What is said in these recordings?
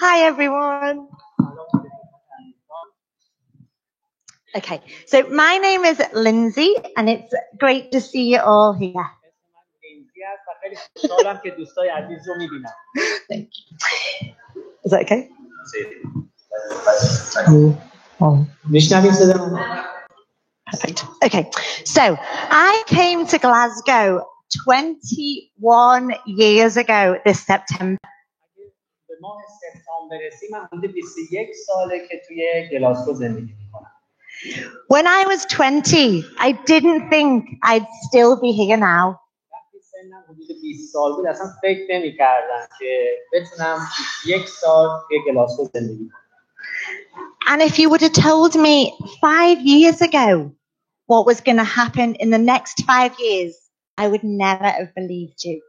Hi, everyone. Okay, so my name is Lindsay, and it's great to see you all here. Thank you. Is that okay? Perfect. Okay, so I came to Glasgow 21 years ago this September. When I was 20, I didn't think I'd still be here now. And if you would have told me 5 years ago what was going to happen in the next 5 years, I would never have believed you.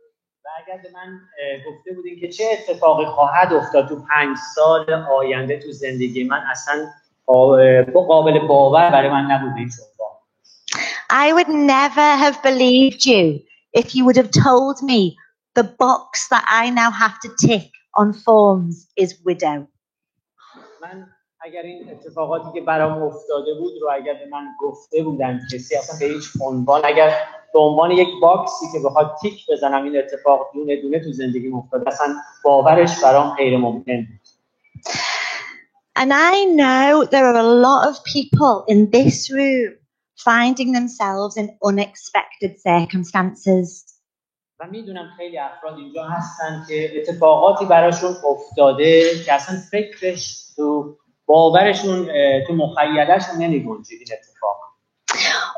اگر به من گفته بودین که چه اتفاقی خواهد افتاد تو 5 سال آینده تو زندگی من، اصلا قابل باور برای من نبود این اتفاق. I would never have believed you if you would have told me the box that I now have to tick on forms is widow. من اگر این اتفاقاتی که برام افتاده بود رو اگر به من گفته بودن کسی اصلا به هیچ عنوان، اگر به عنوان یک باکسی که بخواد تیک بزنم این اتفاق دونه دونه تو زندگیم افتاد، اصلا باورش برام غیر ممکن بود. And I know there are a lot of people in this room finding themselves in unexpected circumstances. و میدونم خیلی افراد اینجا هستن که اتفاقاتی براشون افتاده که اصلا فکرش تو باورشون تو مخیله‌شون نمی‌گنجید این اتفاق.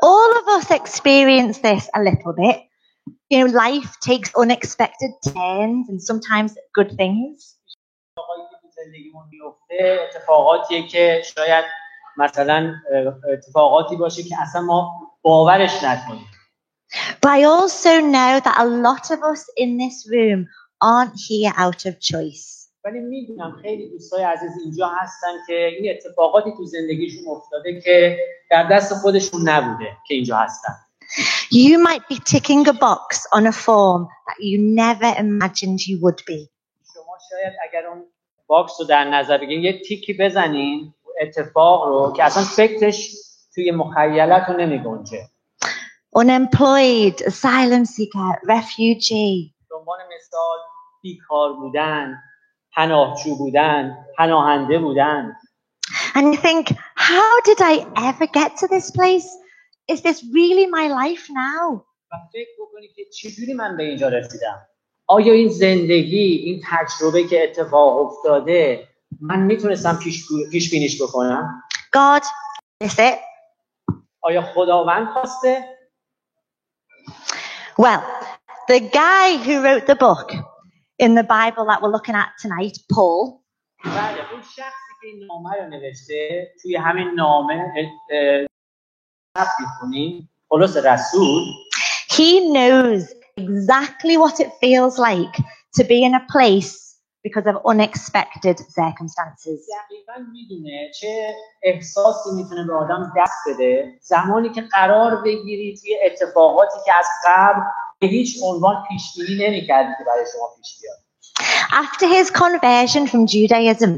All of us experience this a little bit. You know, life takes unexpected turns and sometimes good things. اتفاقاتی که تو زندگیمون میفته اتفاقاتیه که شاید مثلا اتفاقاتی باشه که اصلا ما باورش نکنیم. But I also know that a lot of us in this room aren't here out of choice. ولی میدونم خیلی دوستای عزیز اینجا هستن که این اتفاقاتی تو زندگیشون افتاده که در دست خودشون نبوده که اینجا هستن. You might be ticking a box on a form that you never imagined you would be. شما شاید اگر اون باکس رو در نظر بگیرین یه تیکی بزنین اتفاق رو که اصلا فکرش توی مخیلتون نمیگنجه. Unemployed, asylum seeker, refugee. به عنوان مثال بیکار بودن، پناهجو بودن، پناهنده بودن. And you think, how did I ever get to this place? Is this really my life now? و فکر بکنید که چجوری من به اینجا رسیدم؟ آیا این زندگی، این تجربه که اتفاق افتاده من میتونستم پیش بینیش بکنم؟ God, is it? آیا خداوند خواسته؟ Well, the guy who wrote the book in the Bible that we're looking at tonight, Paul, بله، اون شخصی که این نامه رو نوشته توی همین نامه می‌خونیم، پولس رسول، he knows exactly what it feels like to be in a place because of unexpected circumstances. دقیقاً میدونه چه احساسی میتونه به آدم دست بده زمانی که قرار بگیری توی اتفاقاتی که از قبل به هیچ عنوان پیش بینی نمی‌کردی که برای شما پیش بیاد. After his conversion from Judaism,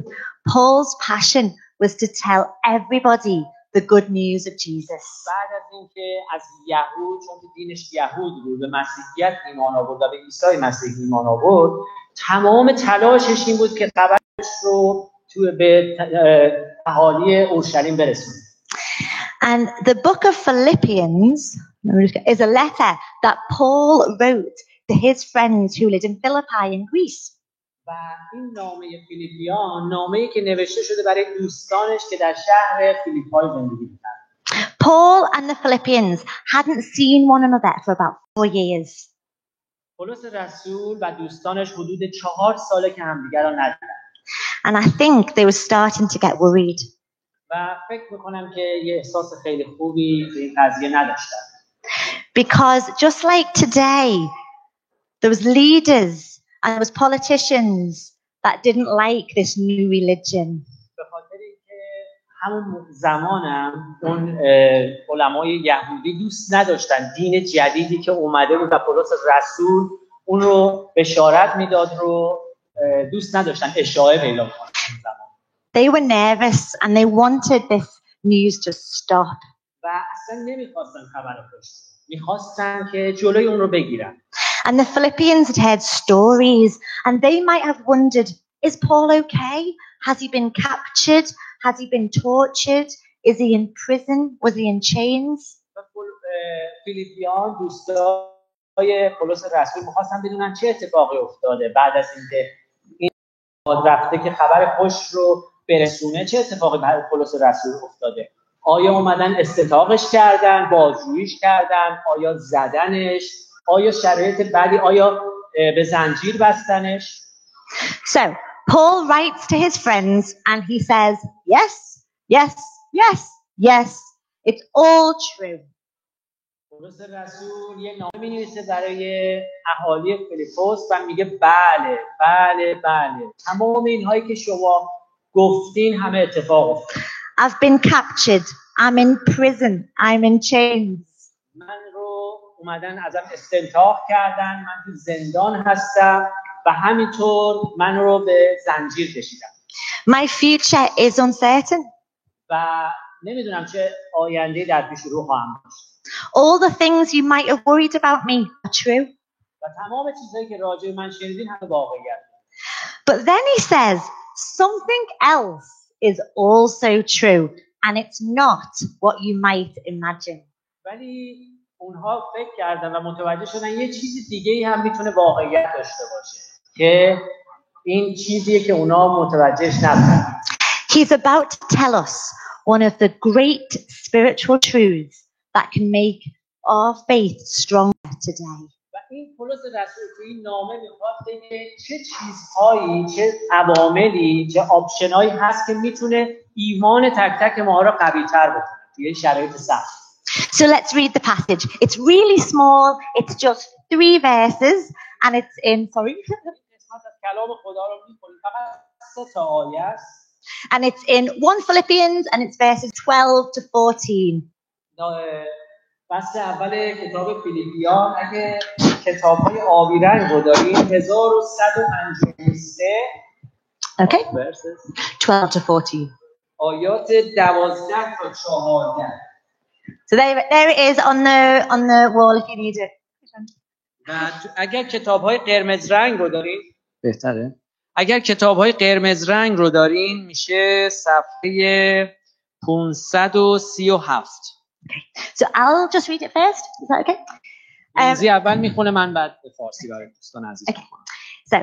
Paul's passion was to tell everybody the good news of Jesus. بعد از اینکه از یهود، چون تو دینش یهود بود، به مسیحیت ایمان آورد و به عیسی مسیح ایمان آورد، تمام تلاشش این بود که خبرش رو به اهالی اورشلیم برسونه. And the book of Philippians is a letter that Paul wrote to his friends who lived in Philippi in Greece. و این نامه فیلیپیان نامه‌ای که نوشته شده برای دوستانش که در شهر فیلیپای زندگی می‌کردند. Paul and the Philippians hadn't seen one another for about 4 years. پولس رسول و دوستانش حدود 4 ساله که همدیگر را ندیدن. And I think they were starting to get worried. و فکر می‌کنم که یه احساس خیلی خوبی به این قضیه نداشتن. Because just like today, there was leaders and there was politicians that didn't like this new religion. به خاطر اینکه همون زمانم اون علمای یهودی دوست نداشتن دین جدیدی که اومده بود و پولس رسول اون رو بشارت میداد رو دوست نداشتن اشاعه پیدا کنن. They were nervous and they wanted this news to stop. و اصلا نمیخواستن خبر خوش، میخواستن که جلوی اون رو بگیرن. And the Philippians had heard stories and they might have wondered, is Paul okay? Has he been captured? Has he been tortured? Is he in prison? Was he in chains? فیلیپیان دوستای پولس رسول میخواستن بدونن چه اتفاقی افتاده بعد از اینکه این رفته که خبر خوش رو برسونه، چه اتفاقی برای پولس رسول افتاده. آیا اومدن استطاقش کردن، بازجوییش کردن، آیا زدنش، آیا شرایط بعدی، آیا به زنجیر بستنش؟ So Paul writes to his friends and he says, yes, yes, yes, yes, it's all true. پولس رسول یه نامه می‌نویسه برای اهالی فیلیپوس و میگه بله بله بله تمام اینهایی که شما گفتین همه اتفاق افتاد. I've been captured. I'm in prison. I'm in chains. من رو اومدن ازم استنطاق کردن، من تو زندان هستم و همینطور من رو به زنجیر کشیدن. My future is uncertain. و نمیدونم چه آینده در پیش رو خواهم داشت. All the things you might have worried about me are true. و تمام چیزایی که راجع به من شنیدین همه واقعیت. But then he says something else is also true and it's not what you might imagine. ولی اونها فکر کردن و متوجه شدن یه چیز دیگه‌ای هم میتونه واقعیت داشته باشه که این چیزیه که اونا متوجهش نبودن. He's about to tell us one of the great spiritual truths that can make our faith stronger today. و این پولس رسول تو این نامه میخواد بگه چه چیزهایی، چه عواملی، چه آپشنایی هست که میتونه ایمان تک تک ما رو قوی‌تر بکنه توی شرایط سخت. So let's read the passage. It's really small. It's just 3 verses and it's in کلام خدا رو می‌خونیم فقط 3 تا آیه است. And it's in 1 Philippians and it's verses 12 to 14. فصل اول کتاب فیلیپیان، اگه کتاب‌های آبی رنگ رو دارین 1153 Okay. verses 12 to 14. آیات 12 تا 14. So there it is on the wall if you need it. و اگر کتاب‌های قرمز رنگ رو دارین بهتره. اگر کتاب‌های قرمز رنگ رو دارین میشه صفحه 537. Okay. So I'll just read it first. Is that okay? انگلیسی اول میخونه من بعد به فارسی برای دوستان عزیز میخونم. So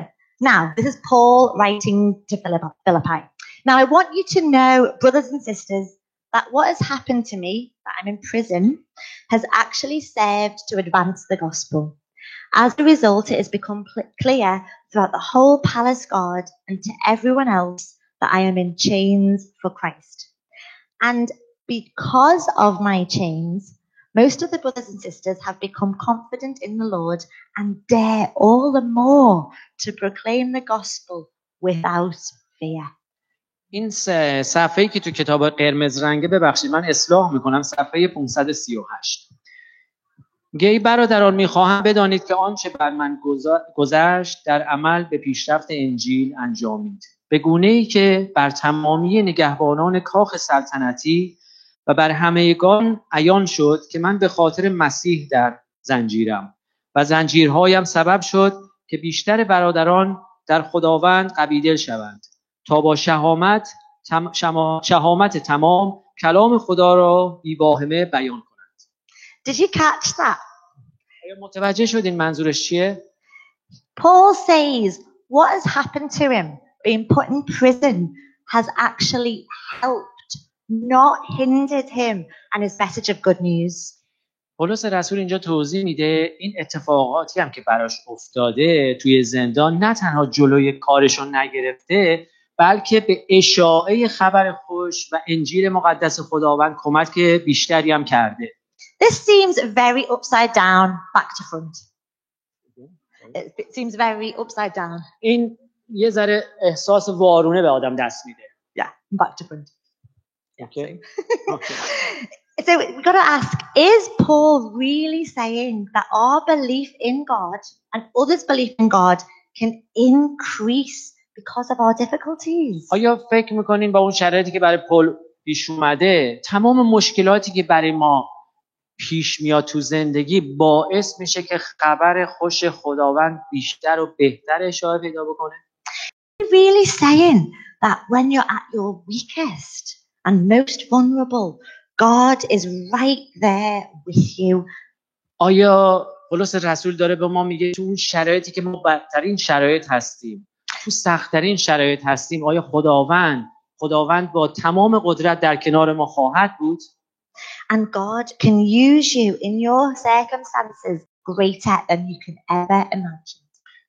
now this is Paul writing to Philippi. Now I want you to know, brothers and sisters, that what has happened to me, that I'm in prison, has actually served to advance the gospel. As a result, it has become clear throughout the whole palace guard and to everyone else that I am in chains for Christ. And because of my chains, most of the brothers and sisters have become confident in the Lord and dare all the more to proclaim the gospel without fear. این صفحه‌ای که تو کتاب قرمز رنگه، ببخشید من اصلاح میکنم، صفحه 538. گی برادران میخواهم بدانید که آنچه بر من گذشت در عمل به پیشرفت انجیل انجامید، به گونه‌ای که بر تمامی نگهبانان کاخ سلطنتی و بر همگان عیان شد که من به خاطر مسیح در زنجیرم و زنجیرهایم سبب شد که بیشتر برادران در خداوند قوی‌دل شوند تا با شهامت تمام کلام خدا را بی واهمه بیان کنند. Did you catch that? آیا متوجه شدین منظورش چیه؟ Paul says what has happened to him, being put in prison, has actually helped, not hindered him and his message of good news. پولس رسول اینجا توضیح میده این اتفاقاتی هم که براش افتاده توی زندان نه تنها جلوی کارشو نگرفته، بلکه به اشاعه خبر خوش و انجیل مقدس خداوند کمک بیشتری هم کرده. This seems very upside down, back to front. It seems very upside down. این یه ذره احساس وارونه به آدم دست میده. Yeah, back to front. Okay. Okay. So we've got to ask, is Paul really saying that our belief in God and others' belief in God can increase because of our difficulties. آیا فکر میکنین با اون شرایطی که برای پل پیش اومده تمام مشکلاتی که برای ما پیش میاد تو زندگی باعث میشه که خبر خوش خداوند بیشتر و بهتر اشاره پیدا بکنه؟ Really saying that when you're at your weakest and most vulnerable, God is right there with you. آیا پولس رسول داره به ما میگه تو اون شرایطی که ما بدترین شرایط هستیم، تو سخت‌ترین شرایط هستیم، آیا خداوند با تمام قدرت در کنار ما خواهد بود؟ And God can use you in your circumstances greater than you can ever imagine.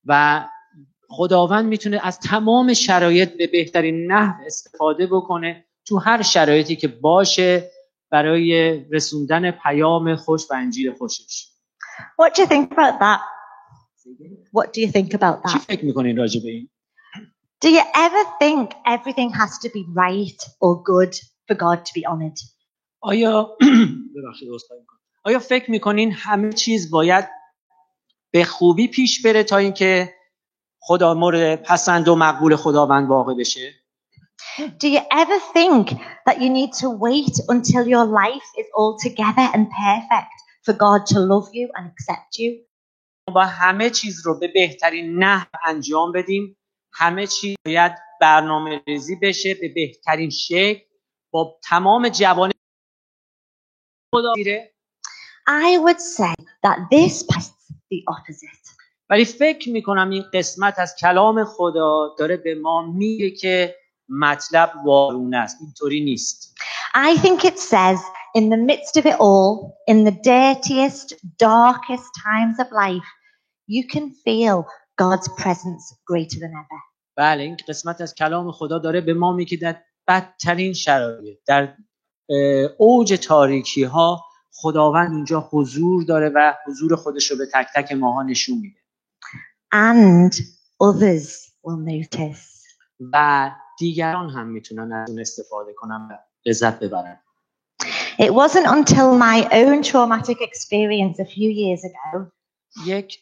و خداوند میتونه از تمام شرایط به بهترین نحو استفاده بکنه تو هر شرایطی که باشه برای رسوندن پیام خوش و انجیل خوشش. What do you think about that? What do you think about چی that? فکر میکنین راجع به این؟ Do you ever think everything has to be right or good for God to be honored? آیا آیا فکر میکنین همه چیز باید به خوبی پیش بره تا اینکه خدا مورد پسند و مقبول خداوند واقع بشه؟ Do you ever think that you need to wait until your life is all together and perfect for God to love you and accept you? با همه چیز رو به بهترین نحو انجام بدیم، همه چیز باید برنامه ریزی بشه به بهترین شکل با تمام جوانب خدا میره. I would say that this is the opposite. ولی فکر میکنم این قسمت از کلام خدا داره به ما میگه که مطلب وارونه است، اینطوری نیست. I think it says in the midst of it all, in the dirtiest, darkest times of life, you can feel God's presence greater than ever. بله، این قسمت از کلام خدا داره به ما میگه در بدترین شرایط، در اوج تاریکی ها خداوند اونجا حضور داره و حضور خودش رو به تک تک ماها نشون میده. And others will notice. و دیگران هم میتونن از اون استفاده کنن و لذت ببرن. It wasn't until my own traumatic experience a few years ago یک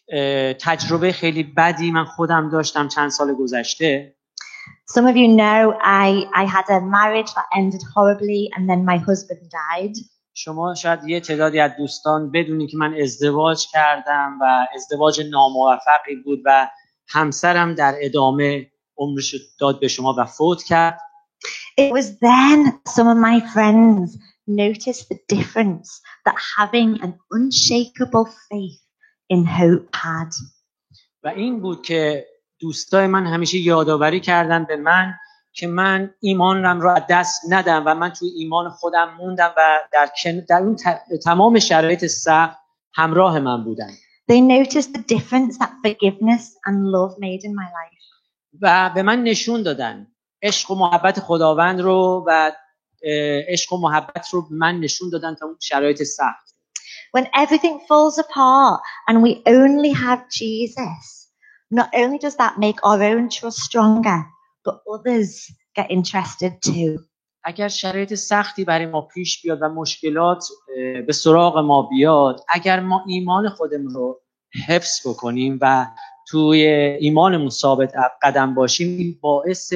تجربه خیلی بدی من خودم داشتم چند سال گذشته. Some of you know I had a marriage that ended horribly and then my husband died. شما شاید یه تعدادی از دوستان بدونی که من ازدواج کردم و ازدواج ناموفقی بود و همسرم در ادامه عمرش داد به شما و فوت کرد. It was then some of my friends noticed the difference that having an unshakable faith in hope had. و این بود که دوستای من همیشه یادآوری کردن به من که من ایمانم رو از دست ندم و من توی ایمان خودم موندم و در اون تمام شرایط سخت همراه من بودن. They noticed the difference that forgiveness and love made in my life. و به من نشون دادن عشق و محبت خداوند رو و عشق و محبت رو به من نشون دادن تا اون شرایط سخت. When everything falls apart and we only have Jesus, not only does that make our own trust stronger, but others get interested too. اگر شرایط سختی برای ما پیش بیاد و مشکلات به سراغ ما بیاد، اگر ما ایمان خودمون رو حفظ بکنیم و توی ایمانمون ثابت قدم باشیم، این باعث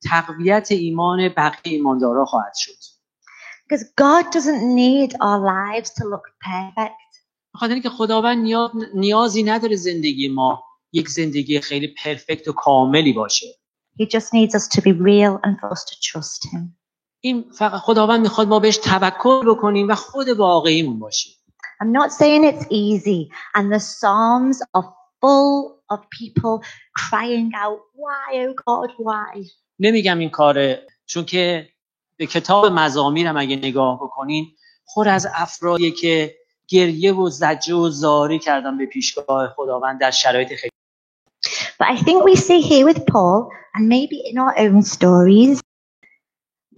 تقویت ایمان بقیه ایماندارا خواهد شد. Because God doesn't need our lives to look perfect. بخاطر اینکه خداوند نیازی نداره زندگی ما یک زندگی خیلی پرفکت و کاملی باشه. He just needs us to be real and for us to trust him. این فقط خداوند میخواد ما بهش توکل بکنیم و خود واقعیمون باشیم. I'm not saying it's easy, and the Psalms are full of people crying out, why, oh God, why? نمیگم این کاره، چون که به کتاب مزامیر هم اگه نگاه بکنین خود از افرادی که گریه و زجه و زاری کردن به پیشگاه خداوند در شرایط خیلی. But I think we see here with Paul, and maybe in our own stories,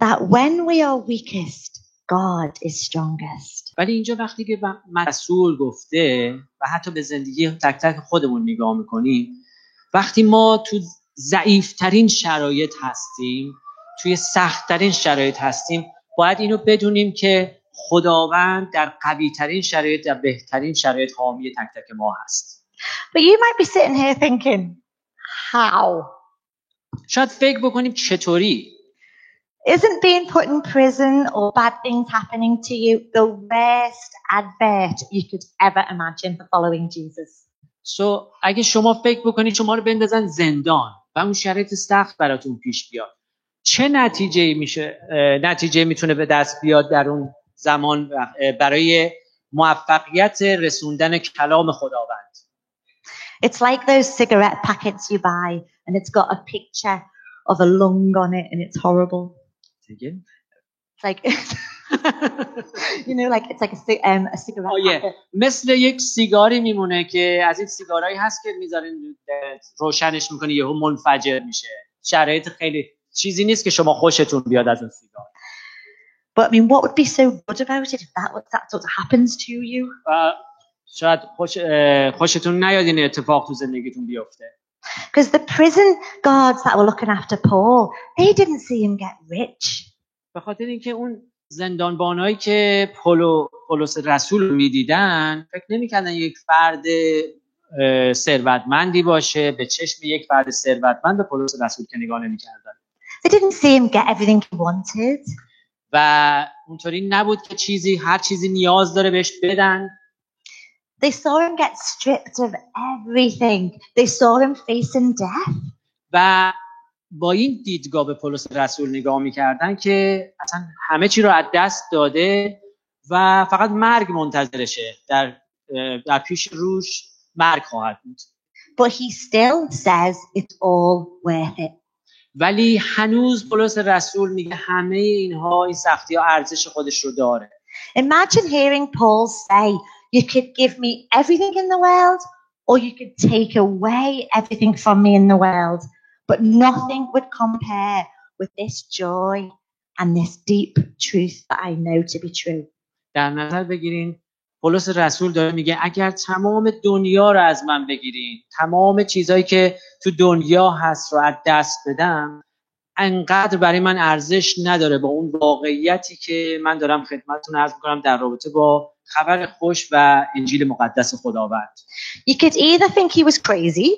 that when we are weakest, God is strongest. ولی اینجا وقتی که رسول گفته و حتی به زندگی تک تک خودمون نگاه میکنیم، وقتی ما تو ضعیفترین شرایط هستیم، توی سختترین شرایط هستیم، باید اینو بدونیم که خداوند در قویترین شرایط، در بهترین شرایط حامی تک تک ما هست. But you might be sitting here thinking, how? شاید فکر بکنیم چطوری؟ Isn't being put in prison or bad things happening to you the worst advert you could ever imagine for following Jesus? اگه شما فکر بکنید شما رو بندازن زندان و اون شرایط سخت براتون پیش بیاد، چه نتیجه میتونه به دست بیاد در اون زمان برای موفقیت رسوندن کلام خداوند؟ It's like those cigarette packets you buy and it's got a picture of a lung on it and it's horrible. It's like you know, like it's like a cigarette packet. مثل یک سیگاری میمونه که از این سیگارایی هست که میذارین روشنش میکنی یهو منفجر میشه. شرایط خیلی چیزی نیست که شما خوشتون بیاد از اون سیگار. But I mean, what would be so good about it if that's what happens to you? شاید خوشتون نیاد این اتفاق تو زندگیتون بیفته. Because the prison guards that were looking after Paul, they didn't see him get rich. به خاطر اینکه اون زندانبانایی که پولس رسول میدیدن فکر نمی‌کردن یک فرد ثروتمندی باشه، به چشم یک فرد ثروتمند به پولس رسول که نگاه نمی‌کردن. They didn't see him get everything he wanted. و اونطوری نبود که هر چیزی نیاز داره بهش بدن. They saw him get stripped of everything. They saw him facing death. و با این دیدگاه به پولس رسول نگاه می‌کردن که اصلا همه چی رو از دست داده و فقط مرگ منتظرشه، در پیش روش مرگ خواهد بود. But he still says it's all worth it. ولی هنوز پولس رسول میگه همه این سختی‌ها ارزش خودش رو داره. Imagine hearing Paul say, you could give me everything in the world or you could take away everything from me in the world, but nothing would compare with this joy and this deep truth that I know to be true. در نظر بگیرین پولس رسول داره میگه اگر تمام دنیا رو از من بگیرین، تمام چیزایی که تو دنیا هست رو از دست بدم، انقدر برای من ارزش نداره با اون واقعیتی که من دارم خدمتتون عرض می‌کنم در رابطه با خبر خوش و انجیل مقدس خداوند. You could either think he was crazy.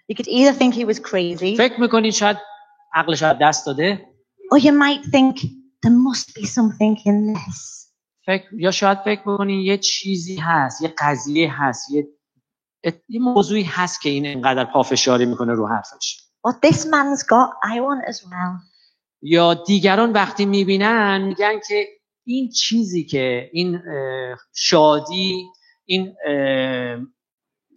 You could either think he was crazy. فکر می‌کنید شاید عقلش رو دست داده. Or you might think there must be something in this. یا شاید فکر بکنین یه چیزی هست، یه قضیه هست، یه موضوعی هست که این انقدر پافشاری میکنه رو حرفش. What this man's got, I want as well. یا دیگران وقتی میبینن میگن که این چیزی که این شادی، این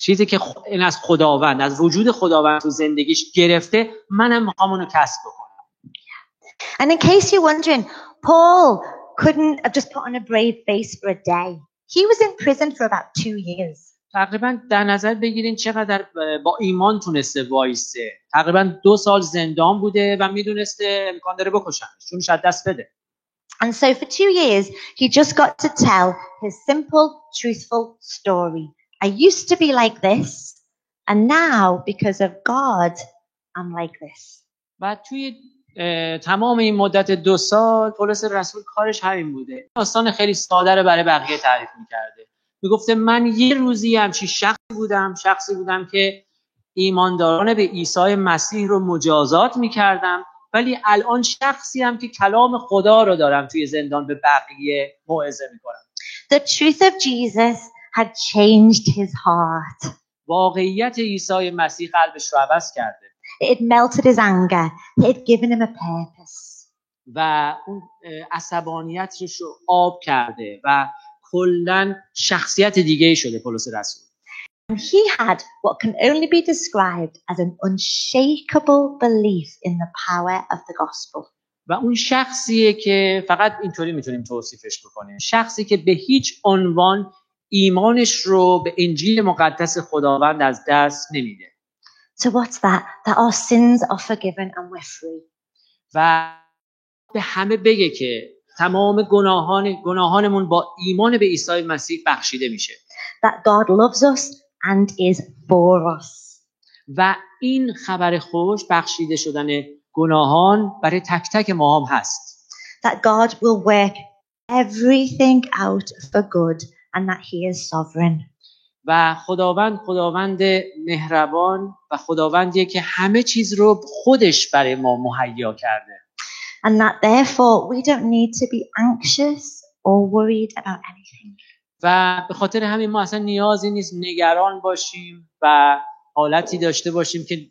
چیزی که این از خداوند، از وجود خداوند تو زندگیش گرفته، منم میخوام اونو کسب بکنم. And in case you're wondering, Paul couldn't have just put on a brave face for a day. He was in prison for about 2 years. تقریبا در نظر بگیرین چقدر با ایمان تونسته وایسه. تقریبا 2 سال زندان بوده و میدونسته امکان داره بکشنش، چونش از دست بده. And so for 2 years, he just got to tell his simple, truthful story. I used to be like this, and now because of God, I'm like this. و توی تمام این مدت 2 سال پولس رسول کارش همین بوده. داستان خیلی ساده رو برای بقیه تعریف می‌کرده. میگفته من یه روزی همچین شخصی بودم که ایمانداران به عیسی مسیح رو مجازات می‌کردم، ولی الان شخصی هم که کلام خدا رو دارم توی زندان به بقیه موعظه می‌کنم. The truth of Jesus had changed his heart. واقعیت عیسی مسیح قلبش رو عوض کرده. It had melted his anger. It had given him a purpose. و اون عصبانیتش رو آب کرده و کلاً شخصیت دیگه‌ای شده پولس رسول. And he had what can only be described as an unshakable belief in the power of the gospel. و اون شخصیه که فقط اینطوری میتونیم توصیفش بکنیم. شخصی که به هیچ عنوان ایمانش رو به انجیل مقدس خداوند از دست نمیده. So what's that? That our sins are forgiven and we're free. و به همه بگه که تمام گناهانمون با ایمان به عیسی مسیح بخشیده میشه. That God loves us and is for us. و این خبر خوش بخشیده شدن گناهان برای تک تک ما هم هست. That God will work everything out for good and that he is sovereign. و خداوند مهربان و خداوندیه که همه چیز رو خودش برای ما مهیا کرده. And that therefore we don't need to be anxious or worried about anything. و به خاطر همین ما اصلا نیازی نیست نگران باشیم و حالتی داشته باشیم که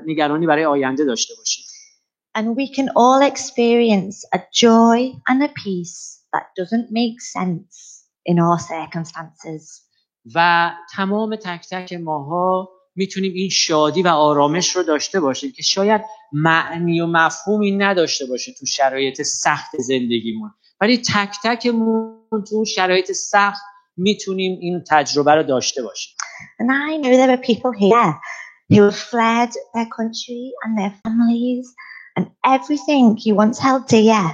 نگرانی برای آینده داشته باشیم. And we can all experience a joy and a peace that doesn't make sense in our circumstances. و تمام تک تک ماها میتونیم این شادی و آرامش رو داشته باشیم که شاید معنی و مفهومی نداشته باشه تو شرایط سخت زندگیمون، ولی تک تکمون تو شرایط سخت میتونیم این تجربه رو داشته باشیم. And I know there are people here who have fled their country and their families and everything you once held dear,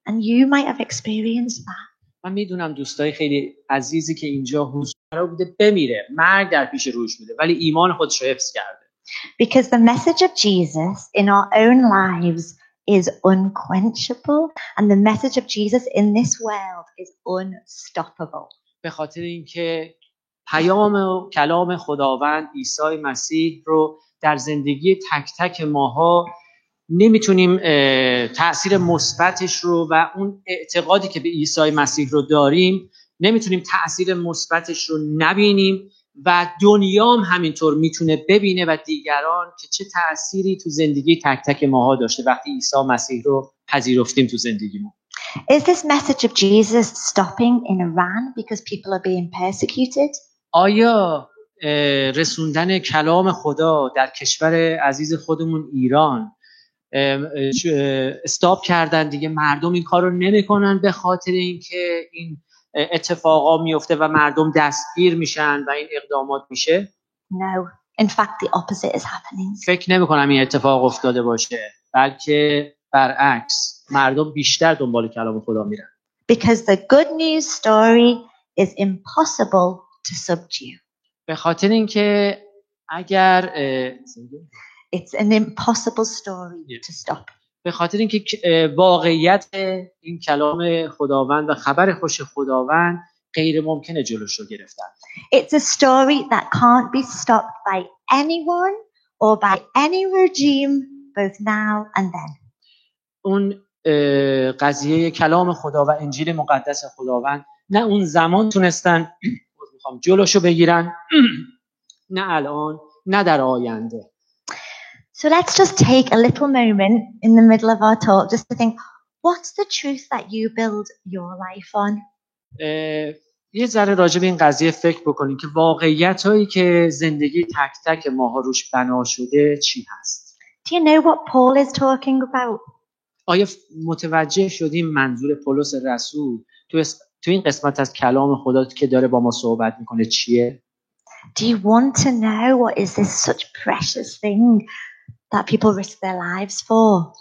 and you might have experienced that. من میدونم دوستای خیلی عزیزی که اینجا حضور قرار بوده بمیره، مرگ در پیش روش بوده، ولی ایمان خودش رو حفظ کرده. Because the message of Jesus in our own lives is unquenchable, and the message of Jesus in this world is unstoppable. به خاطر اینکه پیام و کلام خداوند عیسی مسیح رو در زندگی تک تک ماها نمیتونیم تأثیر مثبتش رو و اون اعتقادی که به عیسی مسیح رو داریم نمیتونیم تأثیر مثبتش رو نبینیم و دنیا هم همینطور میتونه ببینه و دیگران که چه تأثیری تو زندگی تک تک ماها داشته وقتی عیسی مسیح رو پذیرفتیم تو زندگیمون. Is this message of Jesus stopping in Iran because people are being persecuted? آیا رسوندن کلام خدا در کشور عزیز خودمون ایران استاپ کردن دیگه، مردم این کار رو نمی‌کنن به خاطر اینکه این اتفاقا میفته و مردم دستگیر میشن و این اقدامات میشه؟ No. In fact, the opposite is happening. فکر نمی‌کنم این اتفاق افتاده باشه، بلکه برعکس مردم بیشتر دنبال کلام خدا میرن. Because the good news story is impossible to subdue. به خاطر اینکه اگر It's an impossible story to stop. به خاطر اینکه واقعیت این کلام خداوند و خبر خوش خداوند غیر ممکنه جلوش رو گرفتن. It's a story that can't be stopped by anyone or by any regime, both now and then. اون قضیه کلام خدا و انجیل مقدس خداوند نه اون زمان تونستن جلوشو بگیرن، نه الان، نه در آینده. So let's just take a little moment in the middle of our talk just to think, what's the truth that you build your life on? یه ذره راجع به این قضیه فکر بکنیم که واقعیتایی که زندگی تک تک ماها روش بنا شده چی هست. Do you know what Paul is talking about? آیا متوجه شدیم منظور پولس رسول تو این قسمت از کلام خدا که داره با ما صحبت میکنه چیه؟ Do you want to know what is this such precious thing that people risk their lives for?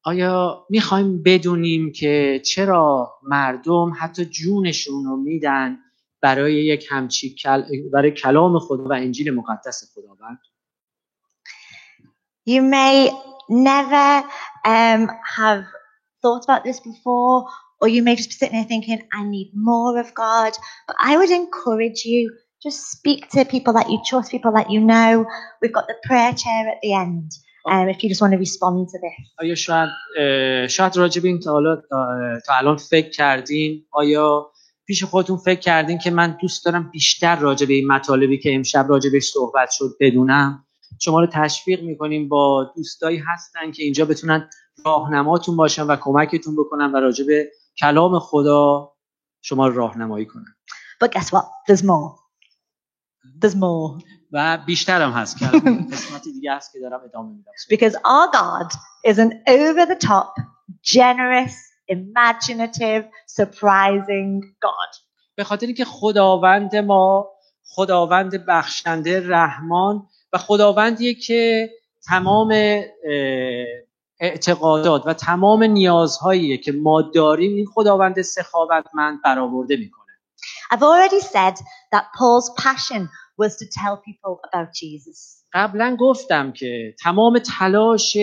آیا میخوایم بدونیم که چرا مردم حتی جونشون رو میدن برای برای کلام خدا و انجیل مقدس خداوند؟ You may never have thought about this before, or you may just be sitting there thinking, I need more of God. But I would encourage you, just speak to people that you trust, people that you know. We've got the prayer chair at the end, if you just want to respond to this. آیا شاید راجع به این تا الان فکر کردین؟ آیا پیش خودتون فکر کردین که من دوست دارم بیشتر راجع به این مطالبی که امشب راجع بهش صحبت شد بدونم؟ شما رو تشویق میکنیم با دوستایی هستن که اینجا بتونن راهنماتون باشن و کمکتون بکنن و راجع به کلام خدا شما رو راهنمایی کنن. But guess what? There's more. There's more. و بیشتر هم هست. قسمتی دیگه هست که دارم ادامه میدم. Because our God is an over-the-top, generous, imaginative, surprising God. به خاطر اینکه خداوند ما خداوند بخشنده رحمان و خداوندیه که تمام اعتقادات و تمام نیازهایی که ما داریم این خداوند سخاوتمند برآورده میکنه. I've already said that Paul's passion was to tell people about Jesus. قبلا گفتم که تمام تلاش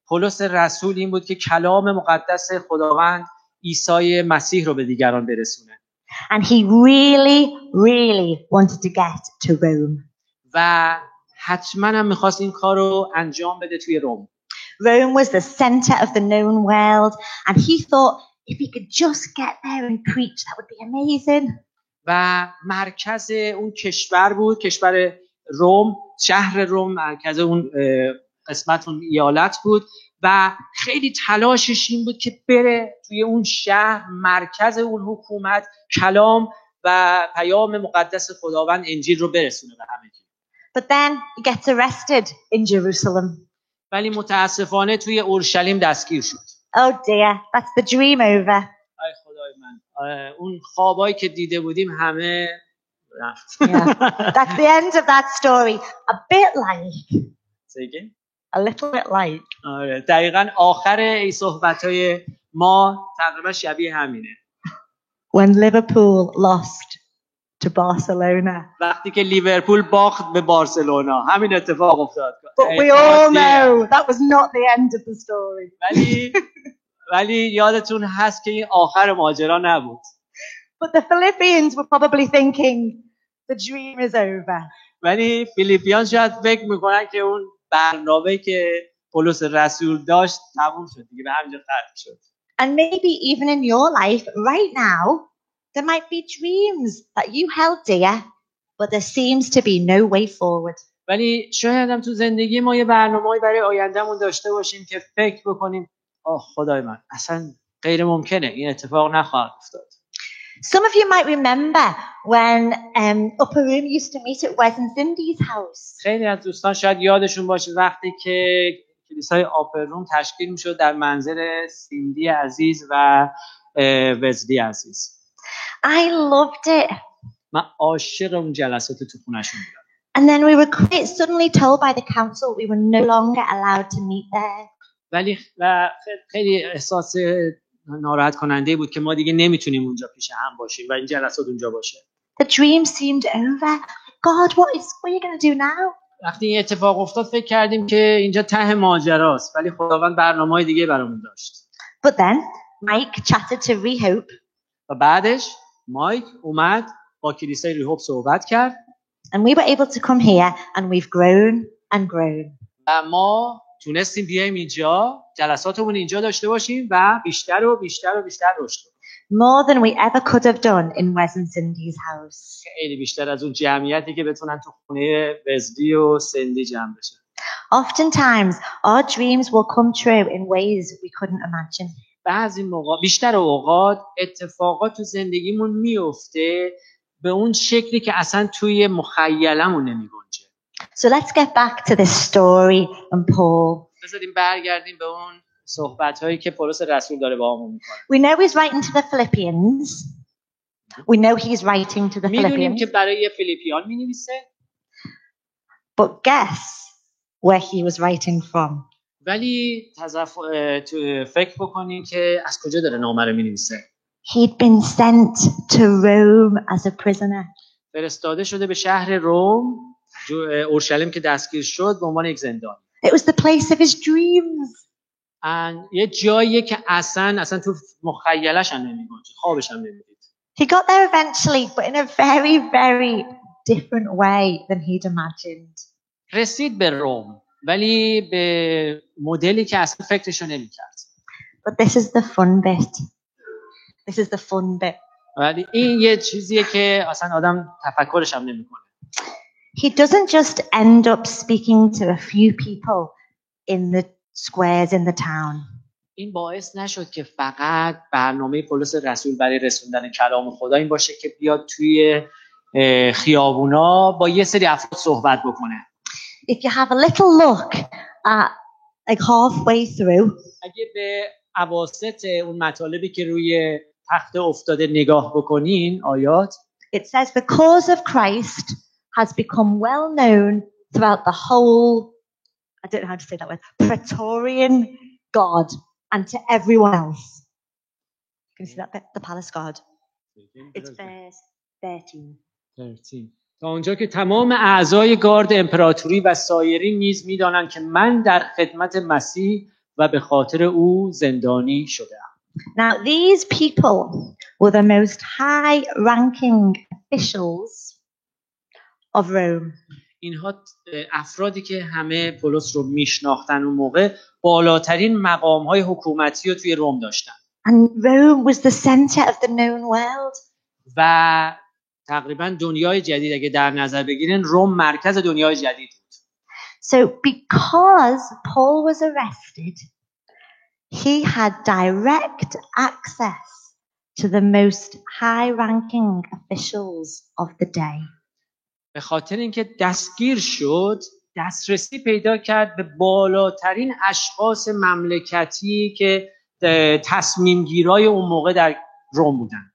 پولس رسول این بود که کلام مقدس خداوند عیسی مسیح رو به دیگران برسونه. And he really wanted to get to Rome. و حتما هم میخواست این کار رو انجام بده توی روم. Rome was the center of the known world, and he thought if he could just get there and preach, that would be amazing. و مرکز اون کشور بود، کشور روم، شهر روم مرکز اون قسمت اون ایالت بود و خیلی تلاشش این بود که بره توی اون شهر، مرکز اون حکومت، کلام و پیام مقدس خداوند، انجیل رو برسونه به همه. But then he gets arrested in Jerusalem. ولی متاسفانه توی اورشلیم دستگیر شد. Oh dear, that's the dream over. ای خدای من، اون خوابایی که دیده بودیم همه رفت. That's the end of that story. A bit like. Say again? A little bit like. آره، دقیقاً آخر این صحبت‌های ما تقریبا شبیه همینه. When Liverpool lost to Barcelona. وقتی که لیورپول باخت به بارسلونا، همین اتفاق افتاد. But we all know that was not the end of the story. ولی یادتون هست که این آخر ماجرا نبود. But the Philippians were probably thinking the dream is over. ولی فیلیپیان شاید فکر میکنن که اون برنامه‌ای که پولس رسول داشت تموم شد دیگه، به همینجا ختم شد. And maybe even in your life right now there might be dreams that you held dear, but there seems to be no way forward. ولی شاید هم تو زندگی ما یه برنامه‌ای برای آیندهمون داشته باشیم که فکر بکنیم خدای من اصلا غیر ممکنه این اتفاق نخواهد افتاد. Some of you might remember when Upper Room used to meet at Wes and Cindy's house. خیلی از دوستان شاید یادشون باشه وقتی که کلیسای آپر روم تشکیل میشد در منزل سیندی عزیز و وزلی عزیز. I loved it. من عاشق اون جلسات تو خونه‌شون بودم. And then we were quite suddenly told by the council we were no longer allowed to meet there. ولی خیلی احساس ناراحت کننده بود که ما دیگه نمیتونیم اونجا پیش هم باشیم و این جلسات اونجا باشه. The dream seemed over. God, what are you going to do now? وقتی این اتفاق افتاد فکر کردیم که اینجا ته ماجراست، ولی خداوند برنامه‌های دیگه برامون داشت. But then Mike chatted to Rehope. و بعدش مایک اومد با کلیسای ریهوب صحبت کرد. And we were able to come here and we've grown and grown. و ما تونستیم بیایم اینجا، جلساتمون اینجا داشته باشیم و بیشتر و بیشتر و بیشتر رشد کنیم. More than we ever could have done in Wes and Cindy's house. خیلی بیشتر از اون جمعیتی که بتونن تو خونه وزلی و سندی جمع بشن. Oftentimes our dreams will come true in ways we couldn't imagine. بعضی موقع بیشتر اوقات اتفاقات تو زندگیمون میفته به اون شکلی که اصلا توی مخیلمون نمیگنجه. So let's get back to this story and Paul. بذاریم برگردیم به اون صحبت‌هایی که پولس رسول داره باهامون میکنه. We know he's writing to the Philippians. We know he's writing to the میدونیم Philippians. که برای فیلیپیان مینویسه. But guess where he was writing from. ولی فکر بکنیم که از کجا داره نامه رو مینویسه. He'd been sent to Rome as a prisoner. فرستاده شده به شهر روم، اورشلیم که دستگیر شد به عنوان یک زندانی. It was the place of his dreams. یه جاییه که اصلا تو مخیلش هم نمیگنجه، خوابش هم نمیدید. He got there eventually, but in a very, very different way than he'd imagined. رسید به روم ولی به مدلی که اصلا فکرشو نمیکرد. But this is the fun bit. This is the fun bit. ولی این یه چیزیه که اصلا آدم تفکرش هم نمیکنه. He doesn't just end up speaking to a few people in the squares in the town. این باعث نشد که فقط برنامه پولس رسول برای رسوندن کلام خدا این باشه که بیاد توی خیابونا با یه سری افراد صحبت بکنه. If you have a little look at like halfway through, اگه به اواسط اون مطالبی که روی تخت افتاده نگاه بکنین آیات، it says the cause of Christ has become well known throughout the whole, I don't know how to say that word, Praetorian Guard and to everyone else. Can you see that bit? The palace guard. It's verse 13. تا اونجا که تمام اعضای گارد امپراتوری و سایرین نیز می‌دانند که من در خدمت مسیح و به خاطر او زندانی شده‌ام. Now these people were the most high-ranking officials of Rome. اینها افرادی که همه پولس رو میشناختن اون موقع بالاترین مقام‌های حکومتی رو توی روم داشتن. And Rome was the center of the known world. و تقریبا دنیای جدید اگه در نظر بگیرین روم مرکز دنیای جدید بود. So because Paul was arrested, he had direct access to the most high-ranking officials of the day. به خاطر اینکه دستگیر شد، دسترسی پیدا کرد به بالاترین اشخاص مملکتی که تصمیم گیرای اون موقع در روم بودن.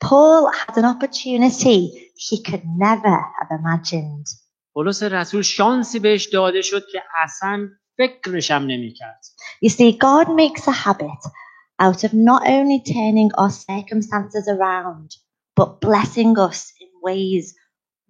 Paul had an opportunity he could never have imagined. پولس رسول شانسی بهش داده شد که اصلا فکرش هم نمی‌کرد. You see, God makes a habit out of not only turning our circumstances around, but blessing us in ways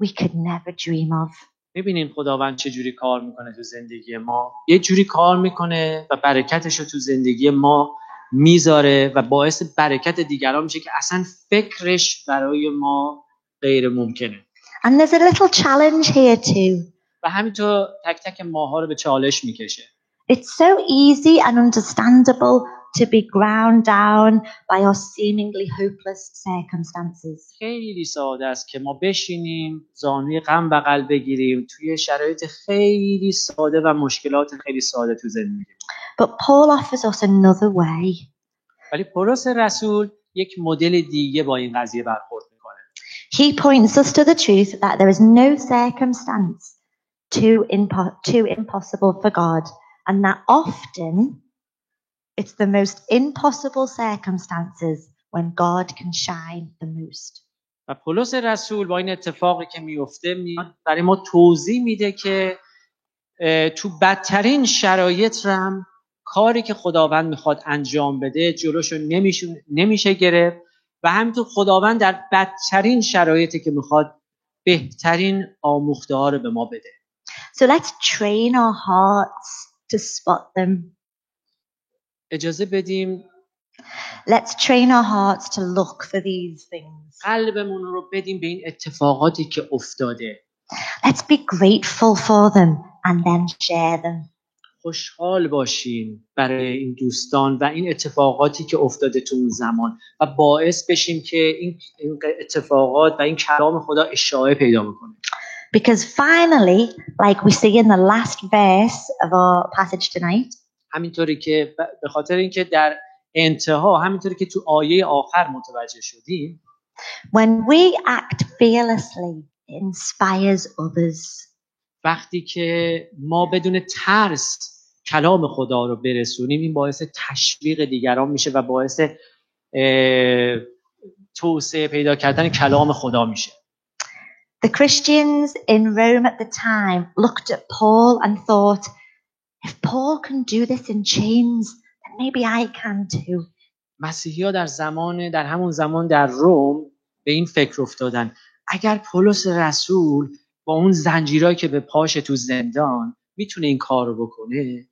we could never dream of. ببینین خداوند چه جوری کار میکنه تو زندگی ما. یه جوری کار میکنه و برکتش رو تو زندگی ما میذاره و باعث برکت دیگران میشه که اصلا فکرش برای ما غیر ممکنه. And there's a little challenge here too. و همینطور تک تک ماها رو به چالش میکشه. It's so easy and understandable to be ground down by our seemingly hopeless circumstances. خیلی ساده است که ما بشینیم زانوی غم بغل بگیریم توی شرایط خیلی ساده و مشکلات خیلی ساده تو زندگی. But Paul offers us another way. ولی پولس رسول یک مدل دیگه با این قضیه برخورد میکنه. He points us to the truth that there is no circumstance too impossible for God, and that often it's the most impossible circumstances when God can shine the most. و پولس رسول با این اتفاقی که میفته میاد برای ما توضیح میده که تو بدترین شرایط هم کاری که خداوند میخواد انجام بده جلوشو نمیشه گرفت و همینطور خداوند در بدترین شرایطی که میخواد بهترین آموخته ها رو به ما بده. So let's train our hearts to spot them. اجازه بدیم Let's train our hearts to look for these things. قلبمون رو بدیم به این اتفاقاتی که افتاده. Let's be grateful for them and then share them. خوشحال باشیم برای این دوستان و این اتفاقاتی که افتاده تو اون زمان و باعث بشیم که این اتفاقات و این کلام خدا اشاعه پیدا بکنه. Because finally, like we see in the last verse of our passage tonight, همینطوری که به خاطر اینکه در انتها همینطوری که تو آیه آخر متوجه شدیم when we act fearlessly it inspires others. وقتی که ما بدون ترس کلام خدا رو برسونیم این باعث تشویق دیگران میشه و باعث توسعه پیدا کردن کلام خدا میشه. The Christians in Rome at the time looked at Paul and thought, if Paul can do this in chains, then maybe I can too. مسیحی‌ها در همون زمان در روم به این فکر افتادن اگر پولس رسول با اون زنجیرایی که به پاش تو زندان میتونه این کار رو بکنه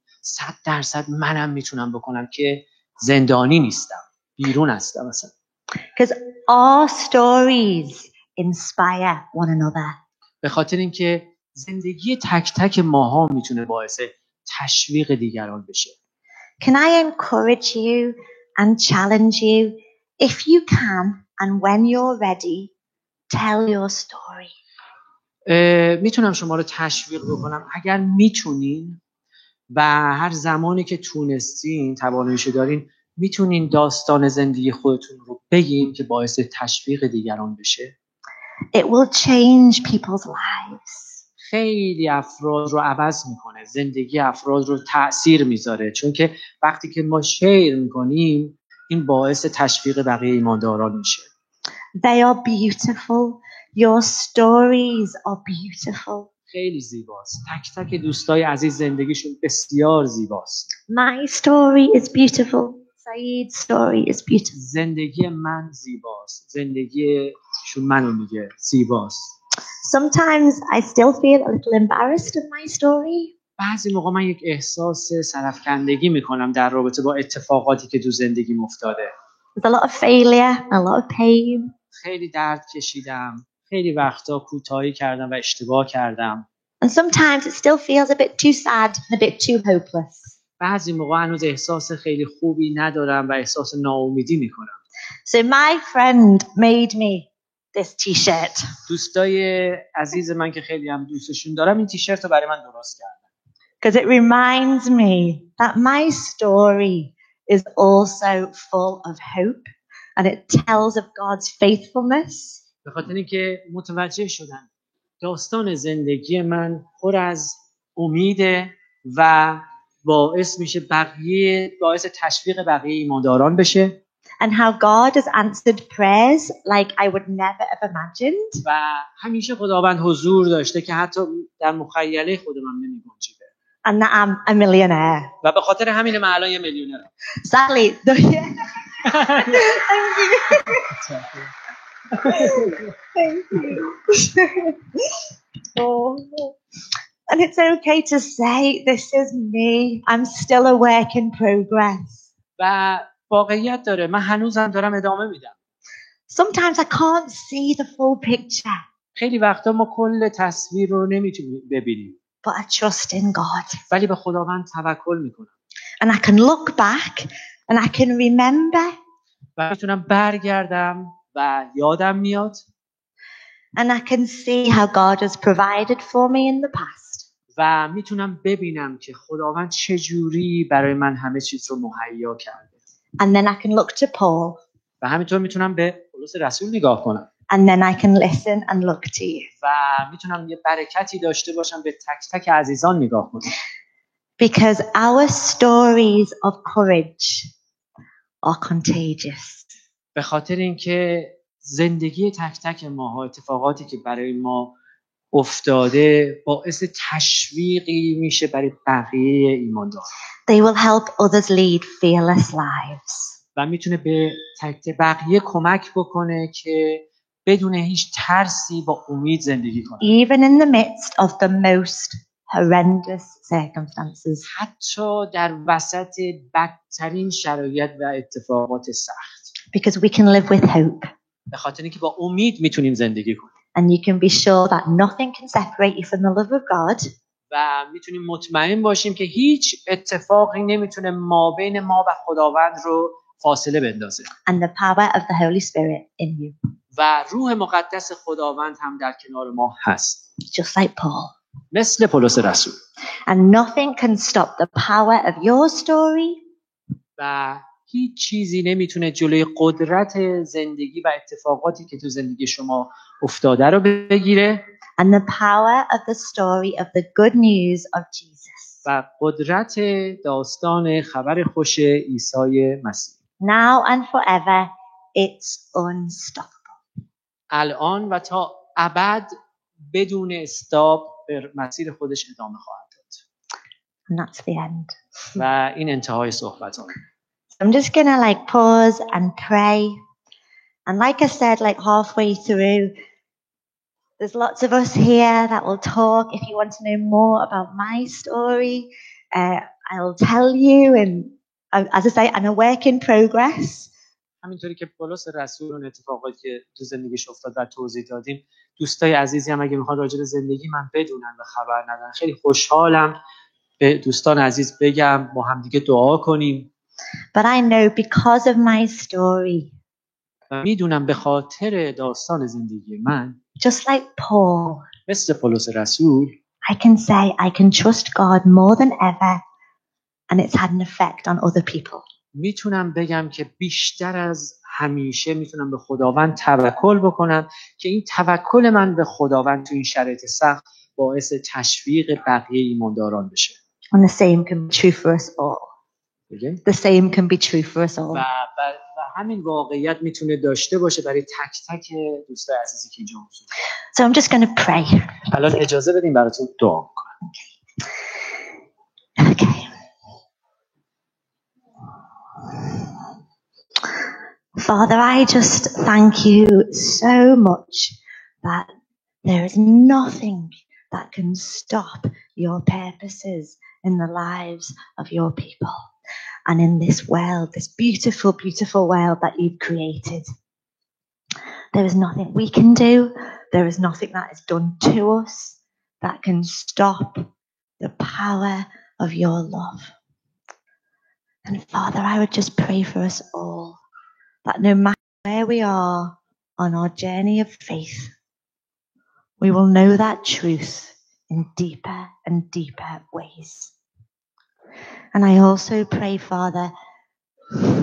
100% منم میتونم بکنم که زندانی نیستم بیرون هستم مثلا. Because our stories inspire one another. به خاطر اینکه زندگی تک تک ماها میتونه باعث تشویق دیگران بشه. Can I encourage you and challenge you, if you can and when you're ready, tell your story. میتونم شما رو تشویق بکنم اگر میتونین و هر زمانی که تونستین تواناییشو دارین میتونین داستان زندگی خودتون رو بگین که باعث تشویق دیگران بشه. It will change people's lives. خیلی افراد رو عوض میکنه، زندگی افراد رو تأثیر میذاره، چون که وقتی که ما شیر میکنیم این باعث تشویق بقیه ایمانداران میشه. They are beautiful. Your stories are beautiful. خیلی زیباست. تک تک دوستای عزیز زندگیشون بسیار زیباست. My story is beautiful. Saeed's story is beautiful. زندگی من زیباست. زندگیشون منو میگه زیباست. Sometimes I still feel a little embarrassed of my story. بعضی موقع من یک احساس سرافکندگی میکنم در رابطه با اتفاقاتی که تو زندگیم افتاده. There's a lot of failure, a lot of pain. خیلی درد کشیدم، خیلی وقتا کوتاهی کردم و اشتباه کردم. And sometimes it still feels a bit too sad and a bit too hopeless. بعضی موقع هنوز احساس خیلی خوبی ندارم و احساس ناامیدی میکنم. So my friend made me this t-shirt. دوستای عزیز من که خیلی هم دوستشون دارم این تیشرت رو برای من درست کردن. Because it reminds me that my story is also full of hope and it tells of God's faithfulness. به خاطر اینکه متوجه شدم داستان زندگی من پر از امیده و باعث میشه باعث تشویق بقیه ایمانداران بشه. And how God has answered prayers like I would never have imagined. و همیشه خداوند حضور داشته که حتی در مخیله خود من نمی‌گنجیده. And that I'm a millionaire. و به خاطر همین من الان یه میلیونرم. Sadly, Thank you. Oh. And it's okay to say, this is me. I'm still a work in progress. و واقعیت داره من هنوزم دارم ادامه میدم. Sometimes I can't see the full picture. خیلی وقتا ما کل تصویر رو نمیتونیم ببینیم. But I trust in God. ولی به خداوند توکل میکنم. And I can look back and I can remember. و میتونم برگردم و یادم میاد. And I can see how God has provided for me in the past. و میتونم ببینم که خداوند چجوری برای من همه چیز رو مهیا کرده. And then I can look to Paul. و همینطور میتونم به پولس رسول نگاه کنم. And then I can listen and look to you. و میتونم یه برکتی داشته باشم به تک تک عزیزان نگاه کنم. Because our stories of courage are contagious. به خاطر اینکه زندگی تک تک ماها اتفاقاتی که برای ما افتاده باعث تشویقی میشه برای بقیه ایماندار. They will help others lead fearless lives. و میتونه به تک بقیه کمک بکنه که بدون هیچ ترسی با امید زندگی کنه. Even in the midst of the most horrendous circumstances. حتی در وسط بدترین شرایط و اتفاقات سخت. Because we can live with hope. به خاطر اینکه با امید میتونیم زندگی کنیم. And you can be sure that nothing can separate you from the love of God. و میتونیم مطمئن باشیم که هیچ اتفاقی نمیتونه مابین ما و خداوند رو فاصله بندازه. And the power of the Holy Spirit in you. و روح مقدس خداوند هم در کنار ما هست. Just like Paul. مثل پولس رسول. And nothing can stop the power of your story. و هیچ چیزی نمیتونه جلوی قدرت زندگی و اتفاقاتی که تو زندگی شما افتاده رو بگیره. And the power of the story of the good news of Jesus. و قدرت داستان خبر خوش عیسی مسیح. Now and forever it's unstoppable. الان و تا ابد بدون استاپ به مسیر خودش ادامه خواهد داد. And that's the end. و این انتهای صحبتام. I'm just gonna like pause and pray. And like I said, like halfway through, there's lots of us here that will talk. If you want to know more about my story, I'll tell you. And as I say, I'm a work in progress. همینطوری که پولس رسول اون اتفاقاتی که تو زندگیش افتاد و توضیح دادیم، دوستای عزیزی هم اگه میخوان راجع به زندگی من بدونن و خبر ندارن، خیلی خوشحالم به دوستان عزیز بگم با هم دیگه دعا کنیم. But I know because of my story. و میدونم به خاطر داستان زندگی من، just like Paul, مثل پولس رسول، I can say I can trust God more than ever and it's had an effect on other people. میتونم بگم که بیشتر از همیشه میتونم به خداوند توکل بکنم که این توکل من به خداوند تو این شرایط سخت باعث تشویق بقیه ایمانداران بشه. And the same can be true for us all. The same can be true for us all. و همین واقعیت میتونه داشته باشه برای تک تک دوستای عزیزی که اینجا حضور دارن. So I'm just going to pray. الان اجازه بدین براتون دعا کنم. Okay. Father, I just thank you so much that there is nothing that can stop your purposes in the lives of your people. and in this world, this beautiful, beautiful world that you've created. There is nothing we can do. There is nothing that is done to us that can stop the power of your love. And Father, I would just pray for us all that no matter where we are on our journey of faith, we will know that truth in deeper and deeper ways. And I also pray, Father,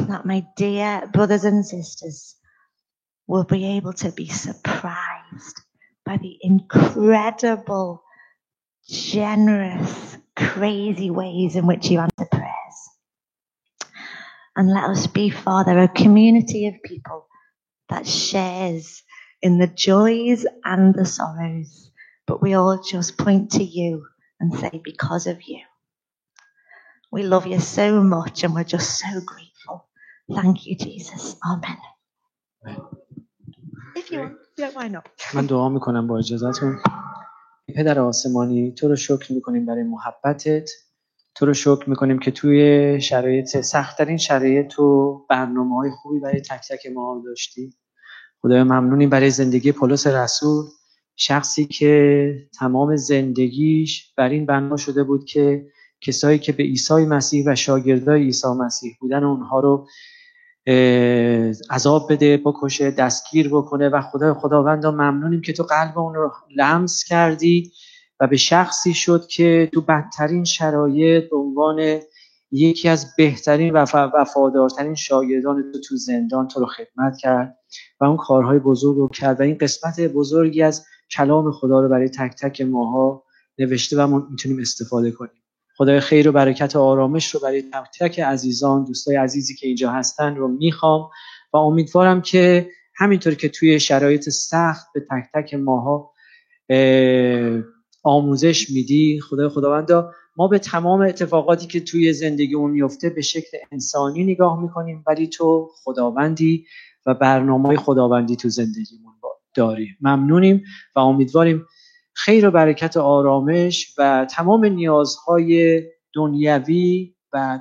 that my dear brothers and sisters will be able to be surprised by the incredible, generous, crazy ways in which you answer prayers. And let us be, Father, a community of people that shares in the joys and the sorrows, but we all just point to you and say, because of you. We love you so much and we're just so grateful. Thank you, Jesus. Amen. If you want, yeah, why not? من دعا میکنم با اجازهتون. پدر آسمانی، تو رو شکر میکنیم برای محبتت. تو رو شکر میکنیم که توی شرایط سخت‌ترین شرایط تو برنامه‌های خوبی برای تک تک ما داشتی. خدایا ممنونیم برای زندگی پولس رسول، شخصی که تمام زندگیش بر این بنا شده بود که کسایی که به عیسی مسیح و شاگردای عیسی مسیح بودن اونها رو عذاب بده، بکشه، دستگیر بکنه و خداوندا ممنونیم که تو قلب اون رو لمس کردی و به شخصی شد که تو بدترین شرایط به عنوان یکی از بهترین و وفادارترین شاگردان تو زندان تو رو خدمت کرد و اون کارهای بزرگ رو کرد و این قسمت بزرگی از کلام خدا رو برای تک تک ماها نوشته و ما میتونیم استفاده کنیم. خدای خیر و برکت و آرامش رو برای تک تک عزیزان، دوستای عزیزی که اینجا هستن رو میخوام و امیدوارم که همینطور که توی شرایط سخت به تک تک ماها آموزش میدی، خداوندا ما به تمام اتفاقاتی که توی زندگیمون میفته به شکل انسانی نگاه میکنیم، ولی تو خداوندی و برنامه‌های خداوندی تو زندگیمون داری. ممنونیم و امیدواریم خیر و برکت و آرامش و تمام نیازهای دنیوی و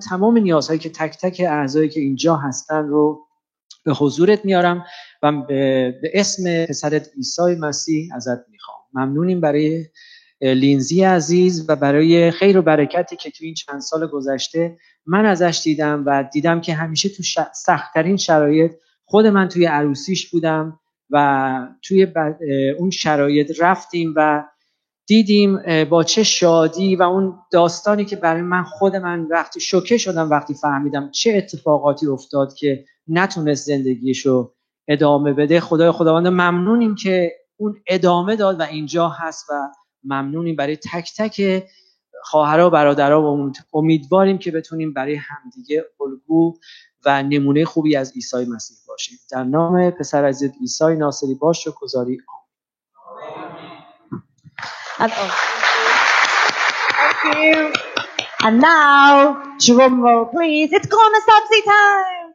تمام نیازهایی که تک تک اعضایی که اینجا هستن رو به حضورت میارم و به اسم پسرت عیسی مسیح ازت میخوام. ممنونیم برای لینزی عزیز و برای خیر و برکتی که تو این چند سال گذشته من ازش دیدم و دیدم که همیشه تو سخت‌ترین شرایط خود من توی عروسیش بودم و توی اون شرایط رفتیم و دیدیم با چه شادی و اون داستانی که برای من خود من وقتی شوکه شدم وقتی فهمیدم چه اتفاقاتی افتاد که نتونست زندگیشو ادامه بده. خداوند ممنونیم که اون ادامه داد و اینجا هست و ممنونیم برای تک تک خواهرها و برادرها و امیدواریم که بتونیم برای همدیگه الگو و نمونه خوبی از عیسی مسیح باشیم. در نام پسر عزیز عیسی ناصری با شکرگزاری Thank you. And now, drum roll please, it's Corner Subsy time!